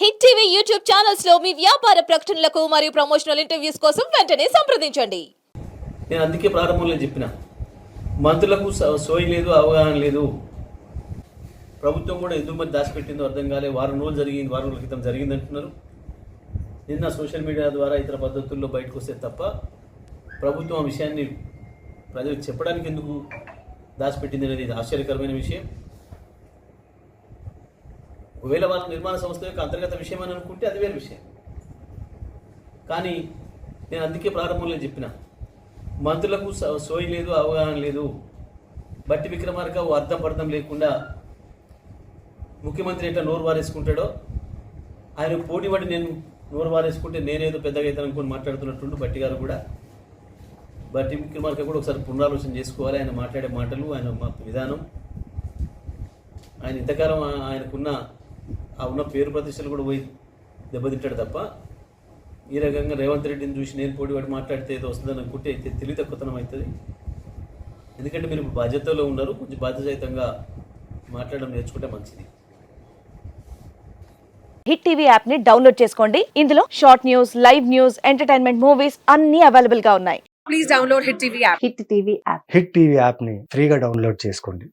Hit TV YouTube channels లో మీ వ్యాపార ప్రకటనలకు మరియు ప్రమోషనల్ ఇంటర్వ్యూస్ కోసం వెంటనే సంప్రదించండి. నేను అందుకే ప్రారంభంలో చెప్పిన మంత్రులకు సోయి లేదు, అవగాహన లేదు. ప్రభుత్వం కూడా ఎందుకు మరి దాచిపెట్టిందో అర్థం కాలే. వారం రోజుల క్రితం జరిగింది అంటున్నారు. నిన్న సోషల్ మీడియా ద్వారా ఇతర పద్ధతుల్లో బయటకు వస్తే తప్ప ప్రభుత్వం ఆ విషయాన్ని ప్రజలకు చెప్పడానికి ఎందుకు దాచిపెట్టింది అనేది ఆశ్చర్యకరమైన విషయం. ఒకవేళ వాళ్ళ నిర్మాణ సంస్థ యొక్క అంతర్గత విషయం అని అనుకుంటే అది వేరే విషయం. కానీ నేను అందుకే ప్రారంభంలో చెప్పిన మంత్రులకు సోయి లేదు, అవగాహన లేదు. బట్టి విక్రమార్క అర్థం పర్థం లేకుండా ముఖ్యమంత్రి ఎట్లా నోరు వారేసుకుంటాడో ఆయన పోటీపడి నేను నోరు వారేసుకుంటే నేనేదో పెద్దగా అయితే అనుకుని మాట్లాడుతున్నట్టుండు. బట్టి గారు కూడా, బట్టి విక్రమార్క కూడా ఒకసారి పునరాలోచన చేసుకోవాలి. ఆయన మాట్లాడే మాటలు, ఆయన విధానం, ఆయన ఇంతకాలం ఆయనకున్న ఉన్న పేరు ప్రతిష్టలు కూడా పోయి దెబ్బతింటాడు తప్ప ఈ రకంగా రేవంత్ రెడ్డిని చూసి నేను పోటీపడి మాట్లాడితే ఏదో వస్తుందని అనుకుంటే అయితే తెలివి తక్కువతనం అవుతుంది. ఎందుకంటే మీరు ఇప్పుడు బాధ్యతలో ఉన్నారు. కొంచెం బాధ్యతాయుతంగా మాట్లాడడం నేర్చుకుంటే మంచిది. హిట్ టీవీ యాప్ ని డౌన్లోడ్ చేసుకోండి. ఇందులో short news, live news, entertainment movies అన్ని అవైలబుల్ గా ఉన్నాయి. Please download Hit TV app. Hit TV app. Hit TV యాప్ని ఫ్రీగా డౌన్లోడ్ చేసుకోండి.